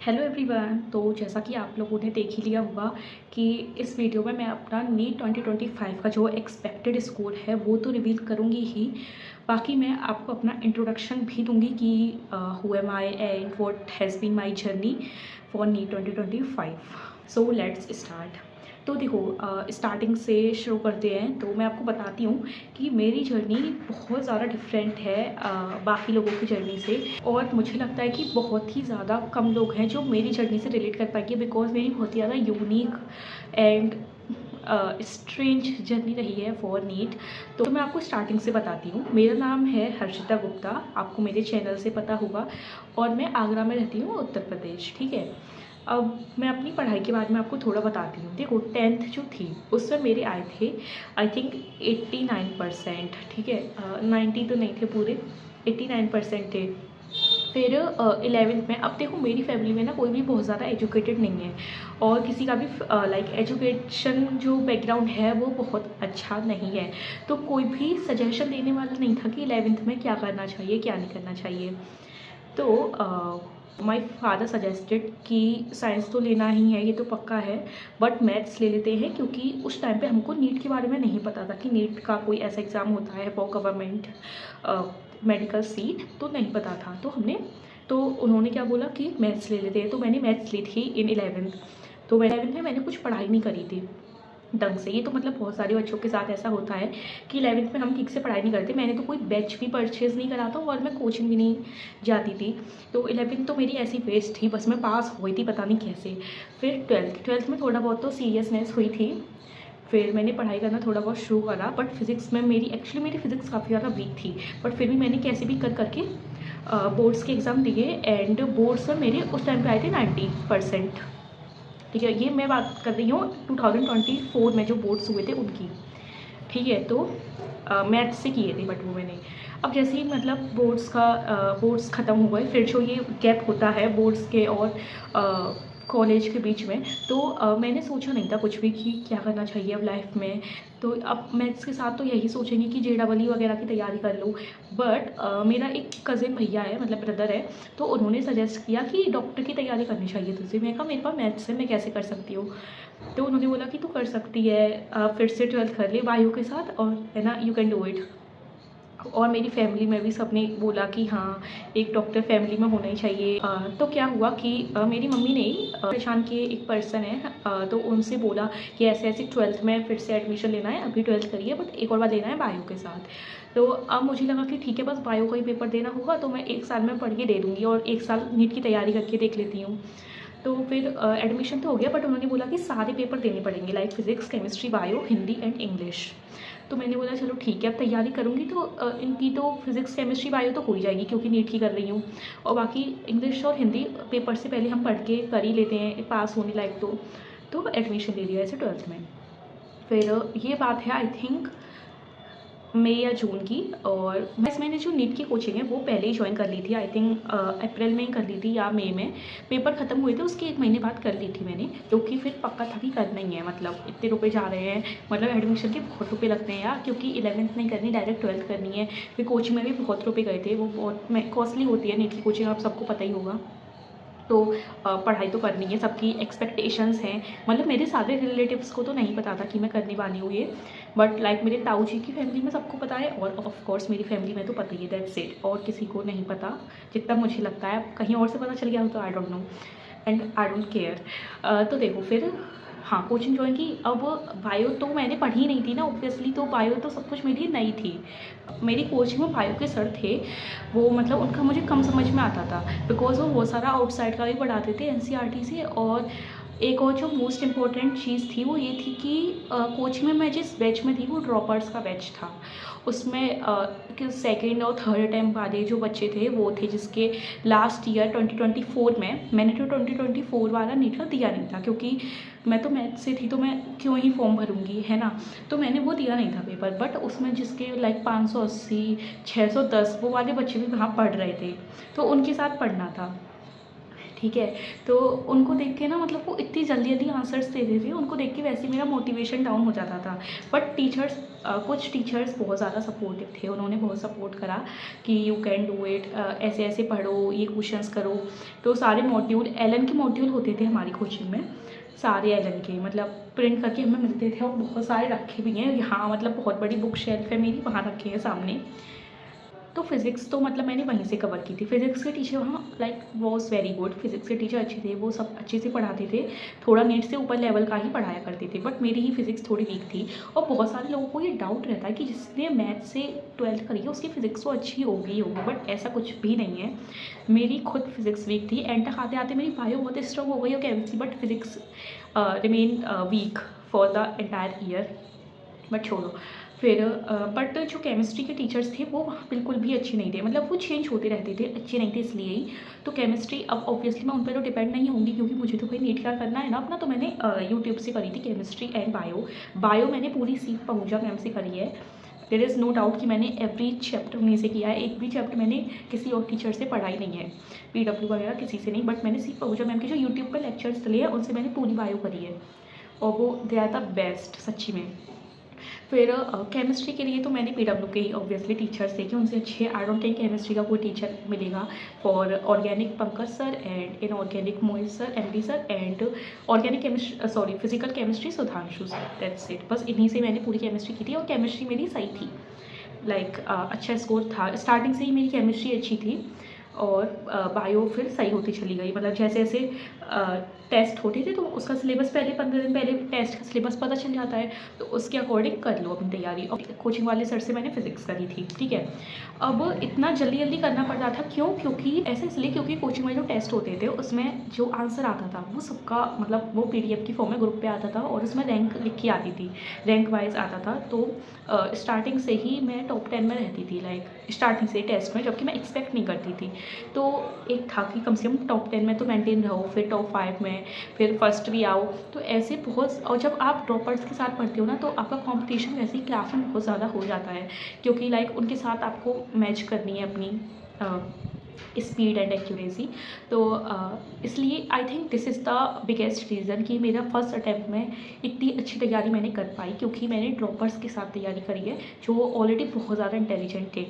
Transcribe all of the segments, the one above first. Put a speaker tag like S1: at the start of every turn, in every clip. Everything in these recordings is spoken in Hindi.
S1: Hello everyone. तो जैसा कि आप लोगों ने देख ही लिया होगा कि इस वीडियो में मैं अपना नीट 2025 का जो एक्सपेक्टेड स्कोर है वो तो रिवील करूँगी ही। बाकी मैं आपको अपना इंट्रोडक्शन भी दूंगी कि who am I and what has been my journey for NEET 2025। So let's start. तो देखो, स्टार्टिंग से शुरू करते हैं। तो मैं आपको बताती हूँ कि मेरी जर्नी बहुत ज़्यादा डिफरेंट है बाकी लोगों की जर्नी से। और मुझे लगता है कि बहुत ही ज़्यादा कम लोग हैं जो मेरी जर्नी से रिलेट कर पाएंगे, बिकॉज मेरी बहुत ही ज़्यादा यूनिक एंड स्ट्रेंज जर्नी रही है फॉर नीट। तो मैं आपको स्टार्टिंग से बताती हूँ। मेरा नाम है हर्षिता गुप्ता, आपको मेरे चैनल से पता होगा, और मैं आगरा में रहती हूँ, उत्तर प्रदेश। ठीक है। अब मैं अपनी पढ़ाई के बारे में आपको थोड़ा बताती हूँ। देखो, 10th जो थी उसमें मेरे आए थे आई थिंक 89%। ठीक है, 90 तो नहीं थे पूरे, 89% थे। फिर 11th में, अब देखो मेरी फैमिली में ना कोई भी बहुत ज़्यादा एजुकेटेड नहीं है, और किसी का भी लाइक एजुकेशन जो बैकग्राउंड है वो बहुत अच्छा नहीं है। तो कोई भी सजेशन देने वाला नहीं था कि 11th में क्या करना चाहिए क्या नहीं करना चाहिए। तो माई फादर सजेस्टेड कि साइंस तो लेना ही है, ये तो पक्का है, बट मैथ्स ले लेते हैं, क्योंकि उस टाइम पे हमको नीट के बारे में नहीं पता था कि नीट का कोई ऐसा एग्ज़ाम होता है फॉर गवर्नमेंट मेडिकल सीट, तो नहीं पता था। तो उन्होंने क्या बोला कि मैथ्स ले लेते हैं, तो मैंने मैथ्स ली थी इन 11th। तो 11th में मैंने कुछ पढ़ाई नहीं करी थी ढंग से। ये तो मतलब बहुत सारे बच्चों के साथ ऐसा होता है कि 11th में हम ठीक से पढ़ाई नहीं करते। मैंने तो कोई बैच भी परचेज़ नहीं करा था, और मैं कोचिंग भी नहीं जाती थी। तो 11th तो मेरी ऐसी वेस्ट थी, बस मैं पास हुई थी पता नहीं कैसे। फिर 12th में थोड़ा बहुत तो सीरियसनेस हुई थी। फिर मैंने पढ़ाई करना थोड़ा बहुत शुरू करा, बट फिज़िक्स में मेरी फिज़िक्स काफ़ी ज़्यादा वीक थी। बट फिर भी मैंने कैसे भी कर करके बोर्ड्स के एग्ज़ाम दिए, एंड बोर्ड्स में मेरे उस टाइम पे आए थे 90%। ठीक है, ये मैं बात कर रही हूँ 2024 में जो बोर्ड्स हुए थे उनकी। ठीक है। तो मैथ्स से किए थे बट वो मैंने, अब जैसे ही मतलब बोर्ड्स ख़त्म हो गए, फिर जो ये गैप होता है बोर्ड्स के और कॉलेज के बीच में, तो मैंने सोचा नहीं था कुछ भी कि क्या करना चाहिए अब लाइफ में। तो अब मैथ्स के साथ तो यही सोचेंगे कि JEE वगैरह की तैयारी कर लो। बट मेरा एक कज़िन भैया है, मतलब ब्रदर है, तो उन्होंने सजेस्ट किया कि डॉक्टर की तैयारी करनी चाहिए तुझे। मैं कहा मेरे पास मैथ्स है, मैं कैसे कर सकती हूँ। तो उन्होंने बोला कि तू कर सकती है, फिर से 12th कर ले बायो के साथ, और है ना, यू कैन डू इट। और मेरी फैमिली में भी सबने बोला कि हाँ, एक डॉक्टर फैमिली में होना ही चाहिए। तो क्या हुआ कि मेरी मम्मी ने परेशान किए, एक पर्सन है, तो उनसे बोला कि ऐसे ऐसे 12th में फिर से एडमिशन लेना है, अभी 12th करिए बट एक और बार लेना है बायो के साथ। तो अब मुझे लगा कि ठीक है, बस बायो का ही पेपर देना होगा, तो मैं एक साल में पढ़ के दे दूँगी और एक साल नीट की तैयारी करके देख लेती हूँ। तो फिर एडमिशन तो हो गया, बट उन्होंने बोला कि सारे पेपर देने पड़ेंगे, like physics, chemistry, bio, Hindi and English. तो मैंने बोला चलो ठीक है, अब तैयारी करूँगी तो इनकी तो फिजिक्स, केमिस्ट्री, बायो तो हो ही जाएगी, क्योंकि नीट की कर रही हूँ। और बाकी इंग्लिश और हिंदी पेपर से पहले हम पढ़ के कर ही लेते हैं, पास होने लायक। तो एडमिशन ले लिया ऐसे 12th में। फिर ये बात है आई थिंक मई या जून की, और मैंने जो नीट की कोचिंग है वो पहले ही ज्वाइन कर ली थी, आई थिंक अप्रैल में ही कर ली थी या मई में। पेपर ख़त्म हुए थे उसके 1 महीने बाद कर ली थी मैंने, क्योंकि फिर पक्का था कि करना ही है। मतलब इतने रुपए जा रहे हैं, मतलब एडमिशन के बहुत रुपए लगते हैं यार, क्योंकि 11th नहीं करनी, डायरेक्ट 12th करनी है। फिर कोचिंग में भी बहुत रुपये गए थे, वो बहुत कॉस्टली होती है नीट की कोचिंग, आप सबको पता ही होगा। तो पढ़ाई तो करनी है, सबकी एक्सपेक्टेशंस हैं। मतलब मेरे सारे रिलेटिव्स को तो नहीं पता था कि मैं करने वाली हूँ ये, बट लाइक मेरे ताऊ जी की फैमिली में सबको पता है, और ऑफ कोर्स मेरी फैमिली में तो पता ही है, दैट्स इट। और किसी को नहीं पता, जितना मुझे लगता है। कहीं और से पता चल गया हो तो I don't know, and I don't care. तो देखो फिर, हाँ, कोचिंग ज्वाइन की। अब बायो तो मैंने पढ़ी नहीं थी ना ऑब्वियसली, तो बायो तो सब कुछ मेरे लिए नई थी। मेरी कोचिंग में बायो के सर थे, वो मतलब उनका मुझे कम समझ में आता था, बिकॉज वो बहुत सारा आउटसाइड का भी पढ़ाते थे NCERT से। और एक और जो मोस्ट इम्पॉर्टेंट चीज़ थी वो ये थी कि कोचिंग में मैं जिस बैच में थी वो ड्रॉपर्स का बैच था। उसमें सेकेंड और थर्ड अटैम्प्ट वाले जो बच्चे थे वो थे, जिसके लास्ट ईयर 2024 में, मैंने तो 2024 वाला नीट का दिया नहीं था, क्योंकि मैं तो मैथ से थी, तो मैं क्यों ही फॉर्म भरूंगी, है ना। तो मैंने वो दिया नहीं था पेपर, बट उसमें जिसके लाइक 580, 610 वो वाले बच्चे भी वहाँ पढ़ रहे थे, तो उनके साथ पढ़ना था। ठीक है। तो उनको देख के ना मतलब वो इतनी जल्दी जल्दी आंसर्स दे देते थे, उनको देख के वैसे ही मेरा मोटिवेशन डाउन हो जाता था। बट टीचर्स कुछ टीचर्स बहुत ज़्यादा सपोर्टिव थे, उन्होंने बहुत सपोर्ट करा कि यू कैन डू इट, ऐसे ऐसे पढ़ो, ये क्वेश्चंस करो। तो सारे मॉड्यूल एलन के मॉड्यूल होते थे हमारी कोचिंग में, सारे एलन के मतलब प्रिंट करके हमें मिलते थे और बहुत सारे रखे भी हैं यहाँ, मतलब बहुत बड़ी बुक शेल्फ है मेरी, वहाँ रखे हैं सामने। तो फिज़िक्स तो मतलब मैंने वहीं से कवर की थी। फिज़िक्स के टीचर वहाँ like was very good, physics के टीचर अच्छे थे, वो सब अच्छे से पढ़ाते थे, थोड़ा नीट से ऊपर लेवल का ही पढ़ाया करते थे। बट मेरी ही फिज़िक्स थोड़ी वीक थी और बहुत सारे लोगों को ये डाउट रहता है कि जिसने मैथ से 12th करी है उसकी फ़िज़िक्स तो अच्छी होगी ही होगी, बट ऐसा कुछ भी नहीं है। मेरी खुद फिज़िक्स वीक थी, एंड तक आते आते मेरी बायो बहुत स्ट्रॉन्ग हो गई और chemistry, but physics remain weak for the entire year. But छोड़ो। फिर बट जो केमिस्ट्री के टीचर्स थे वो वहाँ बिल्कुल भी अच्छे नहीं थे, मतलब वो चेंज होते रहते थे, अच्छे नहीं थे इसलिए ही। तो केमिस्ट्री अब ऑब्वियसली मैं उन पर तो डिपेंड नहीं होंगी क्योंकि मुझे तो भाई नीट का करना है ना अपना। तो मैंने यूट्यूब से करी थी केमिस्ट्री एंड बायो मैंने पूरी सीख पहुँचा मैम से करी है। देयर इज़ नो डाउट कि मैंने एवरी चैप्टर उन्हीं से किया है, एक भी चैप्टर मैंने किसी और टीचर से पढ़ा ही नहीं है, PW वगैरह किसी से नहीं। बट मैंने सीख पहुँचा मैम के जो यूट्यूब पर लेक्चर्स चले हैं उनसे मैंने पूरी बायो करी है और वो दे आर द बेस्ट सच्ची में। फिर केमिस्ट्री के लिए तो मैंने PW के ही ऑब्वियसली टीचर्स देखे, उनसे अच्छे आई डोंट थिंक केमिस्ट्री का कोई टीचर मिलेगा। For organic Pankaj sir and in organic Mohit sir, MD sir, and organic chemistry sorry physical chemistry Sudhanshu sir, that's it. बस इन्हीं से मैंने पूरी केमिस्ट्री की थी और केमिस्ट्री मेरी सही थी, लाइक अच्छा स्कोर था, स्टार्टिंग से ही मेरी केमिस्ट्री अच्छी थी और बायो फिर सही होती चली गई। मतलब जैसे जैसे टेस्ट होते थे तो उसका सिलेबस पहले 15 दिन पहले टेस्ट का सिलेबस पता चल जाता है, तो उसके अकॉर्डिंग कर लो अपनी तैयारी। और कोचिंग वाले सर से मैंने फिजिक्स करी थी, ठीक है। अब इतना जल्दी जल्दी करना पड़ रहा था क्यों, क्योंकि ऐसे इसलिए क्योंकि कोचिंग में जो टेस्ट होते थे उसमें जो आंसर आता था वो सबका मतलब वो PDF की फॉर्म में ग्रुप पे आता था और उसमें रैंक लिखी आती थी, रैंक वाइज आता था। तो स्टार्टिंग से ही मैं टॉप 10 में रहती थी, लाइक स्टार्टिंग से ही टेस्ट में, जबकि मैं एक्सपेक्ट नहीं करती थी। तो एक था कि कम से कम टॉप 10 में तो मेंटेन रहो, फिर टॉप 5 में, फिर फर्स्ट भी आओ। तो ऐसे बहुत, और जब आप ड्रॉपर्स के साथ पढ़ते हो ना तो आपका कंपटीशन वैसे ही क्लास में बहुत ज़्यादा हो जाता है, क्योंकि लाइक उनके साथ आपको मैच करनी है अपनी स्पीड एंड एक्यूरेसी। तो इसलिए I think this is the biggest reason कि मेरा फर्स्ट अटैम्प्ट में इतनी अच्छी तैयारी मैंने कर पाई, क्योंकि मैंने ड्रॉपर्स के साथ तैयारी करी है जो ऑलरेडी बहुत ज़्यादा इंटेलिजेंट थे।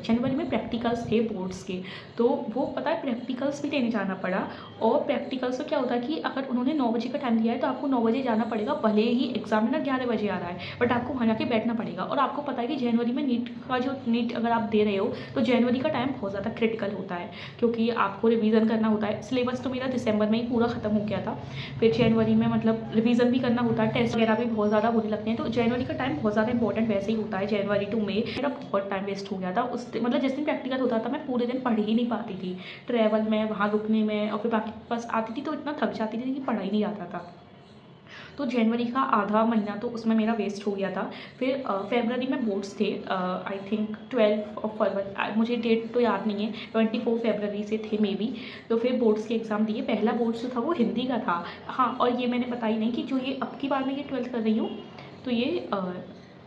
S1: जनवरी में प्रैक्टिकल्स थे बोर्ड्स के, तो वो पता है प्रैक्टिकल्स भी लेने जाना पड़ा। और प्रैक्टिकल्स में क्या होता है कि अगर उन्होंने 9 बजे का टाइम दिया है तो आपको 9 बजे जाना पड़ेगा, भले ही एग्जामिनर 11 बजे आ रहा है, बट आपको वहाँ जाके बैठना पड़ेगा। और आपको पता है कि जनवरी में नीट अगर आप दे रहे हो तो जनवरी का टाइम बहुत ज़्यादा क्रिटिकल होता है, क्योंकि आपको रिवीजन करना होता है। सिलेबस तो मेरा दिसंबर में ही पूरा ख़त्म हो गया था, फिर जनवरी में मतलब रिवीजन भी करना होता है, टेस्ट वगैरह भी बहुत ज़्यादा होने लगते हैं। तो जनवरी का टाइम बहुत ज़्यादा इंपॉर्टेंट वैसे ही होता है, जनवरी टू मई मेरा बहुत टाइम वेस्ट हो गया था उस मतलब जिस दिन प्रैक्टिकल होता था मैं पूरे दिन पढ़ ही नहीं पाती थी, ट्रैवल में, वहाँ रुकने में, और फिर बाकी बस आती थी तो इतना थक जाती थी कि पढ़ा ही नहीं आता था। तो जनवरी का आधा महीना तो उसमें मेरा वेस्ट हो गया था। फिर फरवरी में बोर्ड्स थे, आई थिंक 12 फरवरी, मुझे डेट तो याद नहीं है, 24 फरवरी से थे मे बी। तो फिर बोर्ड्स के एग्ज़ाम दिए। पहला बोर्ड्स जो था वो हिंदी का था। हाँ, और ये मैंने बताई नहीं कि जो ये अब की बार में ये 12th कर रही हूँ तो ये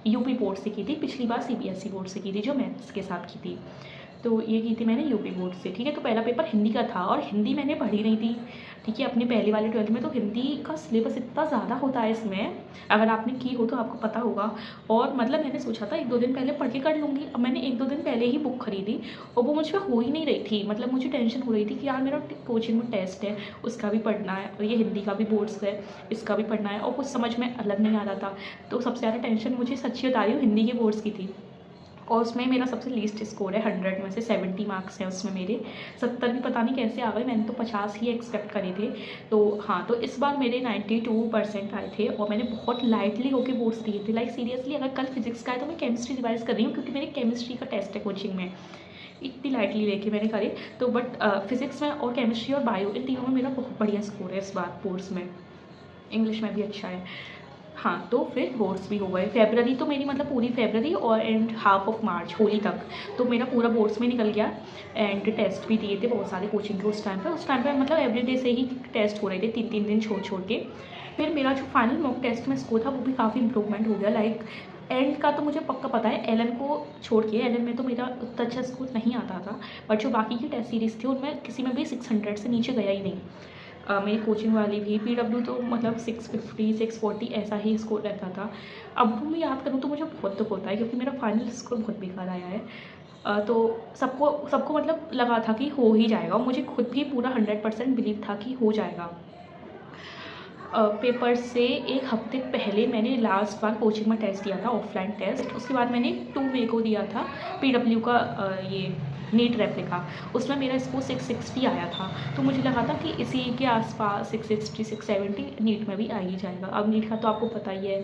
S1: यूपी बोर्ड से की थी, पिछली बार CBSE बोर्ड से की थी जो मैथ्स के साथ की थी। तो ये की थी मैंने यूपी बोर्ड से, ठीक है। तो पहला पेपर हिंदी का था और हिंदी मैंने पढ़ी नहीं थी, ठीक है, अपने पहले वाले 12th में। तो हिंदी का सिलेबस इतना ज़्यादा होता है इसमें, अगर आपने की हो तो आपको पता होगा। और मतलब मैंने सोचा था 1-2 दिन पहले पढ़ के कर लूँगी। अब मैंने 1-2 दिन पहले ही बुक खरीदी और वो मुझ पर हो ही नहीं रही थी। मतलब मुझे टेंशन हो रही थी कि यार मेरा कोचिंग में टेस्ट है, उसका भी पढ़ना है, और ये हिंदी का भी बोर्ड्स है, इसका भी पढ़ना है, और कुछ समझ में अलग नहीं आ रहा था। तो सबसे ज़्यादा टेंशन मुझे सच्ची बता रही हूँ हिंदी के बोर्ड्स की थी। और उसमें मेरा सबसे लीस्ट स्कोर है, 100 में से 70 मार्क्स हैं उसमें मेरे। 70 भी पता नहीं कैसे आ गए, मैंने तो 50 ही एक्सपेक्ट करे थे। तो हाँ, तो इस बार मेरे 92% आए थे और मैंने बहुत लाइटली होके बोर्ड्स दिए थे। लाइक सीरियसली, अगर कल फिजिक्स का है तो मैं केमिस्ट्री रिवाइज कर रही हूँ, क्योंकि मेरे केमिस्ट्री का टेस्ट है कोचिंग में, इतनी लाइटली लेके मैंने करे। तो बट फिजिक्स में और केमिस्ट्री और बायो इन तीनों में मेरा बहुत बढ़िया स्कोर है इस बार बोर्ड्स में। इंग्लिश में भी अच्छा है। हाँ, तो फिर बोर्ड्स भी हो गए। फ़रवरी तो मेरी मतलब पूरी फ़रवरी और and half of March Holi तक तो मेरा पूरा बोर्ड्स में निकल गया। एंड टेस्ट भी दिए थे बहुत सारे कोचिंग के उस टाइम पे मतलब एवरीडे से ही टेस्ट हो रहे थे 3-3 दिन छोड़ के। फिर मेरा जो फाइनल मॉक टेस्ट में स्कोर था वो भी काफ़ी इम्प्रूवमेंट हो गया। लाइक एंड का तो मुझे पक्का पता है, एलन को छोड़ के, एलन में तो मेरा उतना अच्छा स्कोर नहीं आता था, बट जो बाकी की टेस्ट सीरीज़ थी उनमें किसी में भी 600 से नीचे गया ही नहीं। मेरी कोचिंग वाली भी पीडब्ल्यू तो मतलब 650 640 ऐसा ही स्कोर रहता था। अब मैं याद करूँ तो मुझे बहुत दुख होता है क्योंकि मेरा फाइनल स्कोर बहुत बेकार आया है। तो सबको सबको मतलब लगा था कि हो ही जाएगा, मुझे खुद भी पूरा 100% बिलीव था कि हो जाएगा। पेपर से एक हफ्ते पहले मैंने लास्ट बार कोचिंग में टेस्ट दिया था, ऑफलाइन टेस्ट। उसके बाद मैंने 2 मई को दिया था पीडब्ल्यू का ये नीट रेप्लिका। उसमें मेरा स्कोर 660 आया था, तो मुझे लगा था कि इसी के आसपास 660 670 नीट में भी आ ही जाएगा। अब नीट का तो आपको पता ही है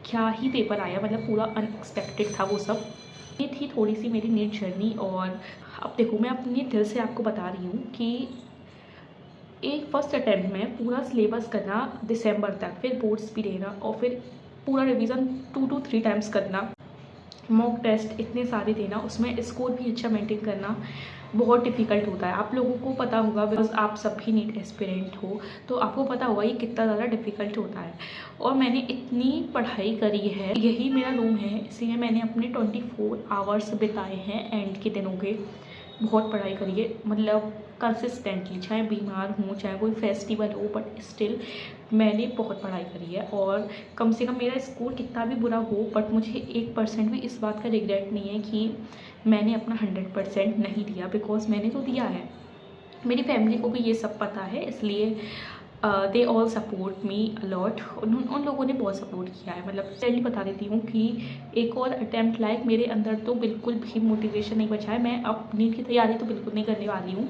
S1: क्या ही पेपर आया, मतलब पूरा अनएक्सपेक्टेड था वो सब। ये थी थोड़ी सी मेरी नीट जर्नी। और अब देखो मैं अपने दिल से आपको बता रही हूँ कि एक फर्स्ट अटैम्प्ट में पूरा सिलेबस करना दिसंबर तक, फिर बोर्ड्स भी देना और फिर पूरा रिवीजन 2 to 3 टाइम्स करना, मॉक टेस्ट इतने सारे देना, उसमें स्कोर भी अच्छा मेंटेन करना बहुत डिफ़िकल्ट होता है। आप लोगों को पता होगा बिकॉज आप सब भी नीट एस्पिरेंट हो, तो आपको पता होगा ये कितना ज़्यादा डिफ़िकल्ट होता है। और मैंने इतनी पढ़ाई करी है, यही मेरा रूम है, इसी में मैंने अपने 24 आवर्स बिताए हैं एंड के दिनों के। बहुत पढ़ाई करी है, मतलब कंसिस्टेंटली, चाहे बीमार हूँ चाहे कोई फेस्टिवल हो, बट स्टिल मैंने बहुत पढ़ाई करी है। और कम से कम मेरा स्कोर कितना भी बुरा हो, बट मुझे 1% भी इस बात का रिग्रेट नहीं है कि मैंने अपना 100% नहीं दिया, बिकॉज मैंने तो दिया है। मेरी फैमिली को भी ये सब पता है, इसलिए they all support me a lot. उन लोगों ने बहुत सपोर्ट किया है। मतलब क्लियरली बता देती हूँ कि एक और अटैम्प्ट लाइक मेरे अंदर तो बिल्कुल भी मोटिवेशन नहीं बचा है। मैं अब नीट की तैयारी तो बिल्कुल नहीं करने वाली हूँ।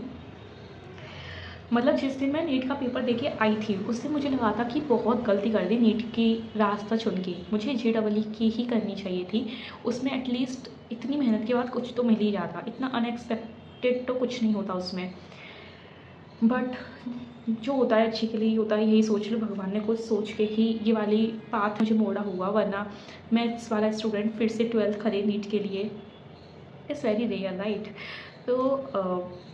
S1: मतलब जिस दिन मैं नीट का पेपर देके आई थी उस दिन मुझे लगा था कि बहुत गलती कर दी नीट की रास्ता चुन के, मुझे JEE की ही करनी चाहिए थी। उसमें एटलीस्ट इतनी मेहनत के बाद कुछ तो मिल ही जाता, इतना अनएक्सपेक्टेड तो कुछ नहीं होता उसमें। बट जो होता है अच्छे के लिए ही होता है, यही सोच लो, भगवान ने कुछ सोच के ही ये वाली पाथ मुझे मोड़ा हुआ, वरना मैथ्स वाला स्टूडेंट फिर से 12th करे नीट के लिए, इट्स वेरी रेयर राइट। तो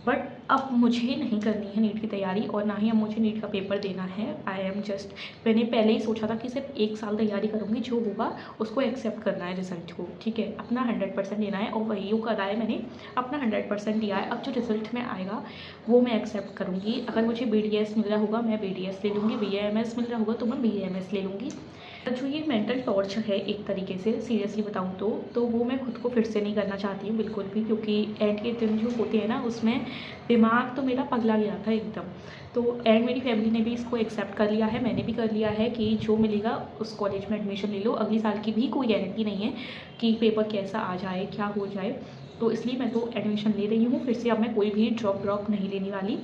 S1: बट अब मुझे नहीं करनी है नीट की तैयारी और ना ही अब मुझे नीट का पेपर देना है। आई एम जस्ट, मैंने पहले ही सोचा था कि सिर्फ 1 साल तैयारी करूँगी, जो होगा उसको एक्सेप्ट करना है रिज़ल्ट को, ठीक है, अपना 100% देना है और वही वो करा है मैंने, अपना 100% दिया है। अब जो रिज़ल्ट में आएगा वो मैं एक्सेप्ट करूँगी। अगर मुझे BDS मिल रहा होगा मैं BDS ले लूँगी, BAMS मिल रहा होगा तो मैं BAMS ले लूँगी। जो ये मेंटल टॉर्चर है एक तरीके से, सीरियसली बताऊँ तो वो मैं खुद को फिर से नहीं करना चाहती हूँ बिल्कुल भी, क्योंकि एंड के दिन जो होते हैं ना उसमें दिमाग तो मेरा पगला गया था एकदम। तो एंड मेरी फैमिली ने भी इसको एक्सेप्ट कर लिया है, मैंने भी कर लिया है कि जो मिलेगा उस कॉलेज में एडमिशन ले लो। अगली साल की भी कोई गारंटी नहीं है कि पेपर कैसा आ जाए, क्या हो जाए, तो इसलिए मैं तो एडमिशन ले रही हूँ फिर से। अब मैं कोई भी ड्रॉप नहीं लेने वाली।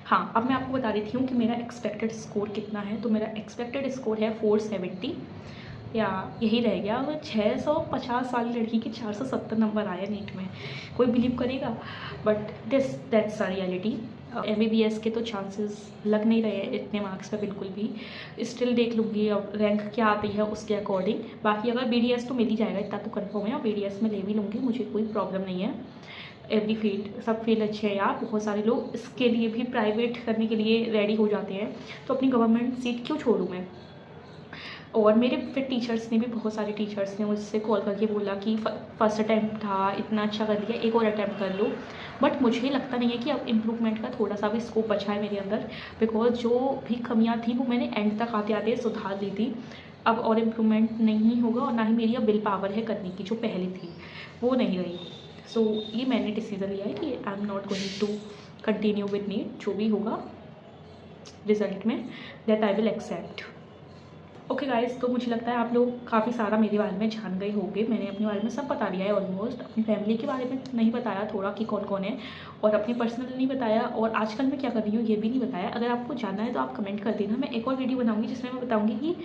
S1: हाँ, अब मैं आपको बता देती हूँ कि मेरा एक्सपेक्टेड स्कोर कितना है। तो मेरा एक्सपेक्टेड स्कोर है 470, या यही रह गया। अगर 650 वाली लड़की के 470 नंबर आया नीट में, कोई बिलीव करेगा? But that's a reality. MBBS के तो चांसेस लग नहीं रहे हैं इतने मार्क्स पे बिल्कुल भी। स्टिल देख लूँगी अब रैंक क्या आती है उसके अकॉर्डिंग। बाकी अगर BDS तो मिल ही जाएगा, इतना तो कन्फर्म है, और BDS में ले भी लूँगी, मुझे कोई प्रॉब्लम नहीं है। एवरी फील्ड, सब फील्ड अच्छे हैं यार, बहुत सारे लोग इसके लिए भी प्राइवेट करने के लिए रेडी हो जाते हैं, तो अपनी गवर्नमेंट सीट क्यों छोड़ूँ मैं। और मेरे फिर टीचर्स ने भी, बहुत सारे टीचर्स ने मुझसे कॉल करके बोला कि फर्स्ट अटैम्प्ट था, इतना अच्छा कर लिया, एक और अटैम्प्ट कर लो। बट मुझे लगता नहीं है कि अब इम्प्रूवमेंट का थोड़ा सा भी स्कोप बचा है मेरे अंदर, बिकॉज जो भी कमियां थी वो मैंने एंड तक आते आते सुधार ली थी। अब और इम्प्रूवमेंट नहीं होगा, और ना ही मेरी अब विल पावर है करने की, जो पहले थी वो नहीं रही। सो ये मैंने डिसीज़न लिया है कि I am not going to continue with NEET, जो भी होगा रिजल्ट में that I will accept. Okay guys, तो मुझे लगता है आप लोग काफ़ी सारा मेरे बारे में जान गए होंगे। मैंने अपने बारे में सब बता दिया है ऑलमोस्ट। अपनी फैमिली के बारे में नहीं बताया थोड़ा कि कौन कौन है, और अपनी पर्सनल नहीं बताया, और आजकल मैं क्या कर रही हूँ ये भी नहीं बताया। अगर आपको जानना है तो आप कमेंट कर देना, मैं एक और वीडियो बनाऊँगी जिसमें मैं बताऊँगी कि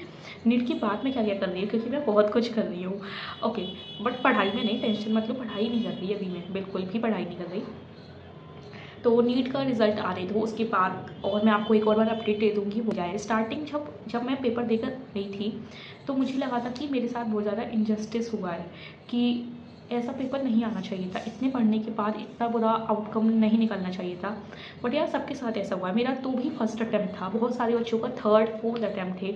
S1: नीट की बात में क्या क्या कर रही हूँ, क्योंकि मैं बहुत कुछ कर रही हूँ। ओके, बट पढ़ाई में नहीं, टेंशन मतलब पढ़ाई नहीं कर रही अभी, मैं बिल्कुल भी पढ़ाई नहीं कर रही। तो नीट का रिज़ल्ट आ रहे थे उसके बाद, और मैं आपको एक और बार अपडेट दे दूँगी वो जाए। स्टार्टिंग जब मैं पेपर देकर गई थी तो मुझे लगा था कि मेरे साथ बहुत ज़्यादा इनजस्टिस हुआ है, कि ऐसा पेपर नहीं आना चाहिए था, इतने पढ़ने के बाद इतना बुरा आउटकम नहीं निकलना चाहिए था। बट यार सबके साथ ऐसा हुआ है, मेरा तो भी फर्स्ट अटैम्प्ट था, बहुत सारे बच्चों का थर्ड फोर्थ अटैम्प्ट थे,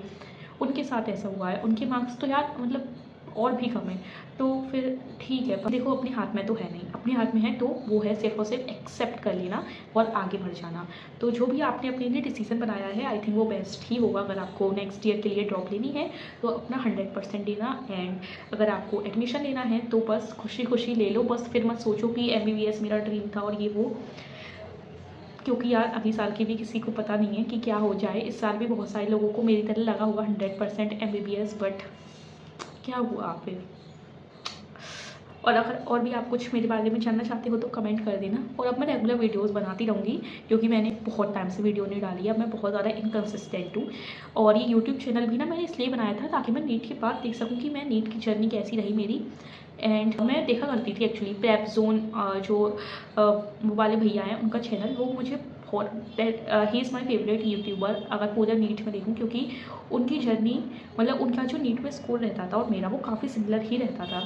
S1: उनके साथ ऐसा हुआ है, उनके मार्क्स तो यार मतलब और भी कम है। तो फिर ठीक है, देखो अपने हाथ में तो है नहीं, अपने हाथ में है तो वो है सिर्फ और सिर्फ एक्सेप्ट कर लेना और आगे बढ़ जाना। तो जो भी आपने अपने लिए डिसीजन बनाया है आई थिंक वो बेस्ट ही होगा। अगर आपको नेक्स्ट ईयर के लिए ड्रॉप लेनी है तो अपना 100% देना, एंड अगर आपको एडमिशन लेना है तो बस खुशी खुशी ले लो, बस फिर मत सोचो कि MBBS मेरा ड्रीम था और ये वो, क्योंकि यार अगले साल की भी किसी को पता नहीं है कि क्या हो जाए। इस साल भी बहुत सारे लोगों को मेरी तरह लगा हुआ 100% MBBS, बट क्या हुआ फिर। और अगर और भी आप कुछ मेरे बारे में जानना चाहते हो तो कमेंट कर देना। और अब मैं रेगुलर वीडियोस बनाती रहूँगी, क्योंकि मैंने बहुत टाइम से वीडियो नहीं डाली है, अब मैं बहुत ज़्यादा इनकन्सिस्टेंट हूँ। और ये यूट्यूब चैनल भी ना मैंने इसलिए बनाया था ताकि मैं नीट के बाद देख सकूँ कि मैं नीट की जर्नी कैसी रही मेरी। एंड मैं देखा करती थी एक्चुअली प्रैप जोन, जो वो वाले भैया हैं उनका चैनल, वो मुझे बहुत, he is my favourite YouTuber अगर पूरा नीट में देखूँ, क्योंकि उनकी जर्नी मतलब उनका जो नीट में स्कोर रहता था और मेरा वो काफ़ी सिमिलर ही रहता था,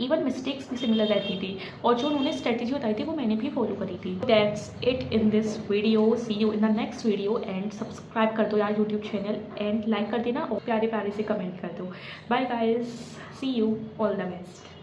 S1: इवन मिस्टेक्स भी सिमिलर रहती थी, और जो उन्होंने स्ट्रेटेजी बताई थी वो मैंने भी फॉलो करी थी। That's it in this video, see you in the next video, and subscribe कर दो यार यूट्यूब चैनल, एंड लाइक कर देना और प्यारे प्यारे से कमेंट कर दो। Bye guys, see you, all the best.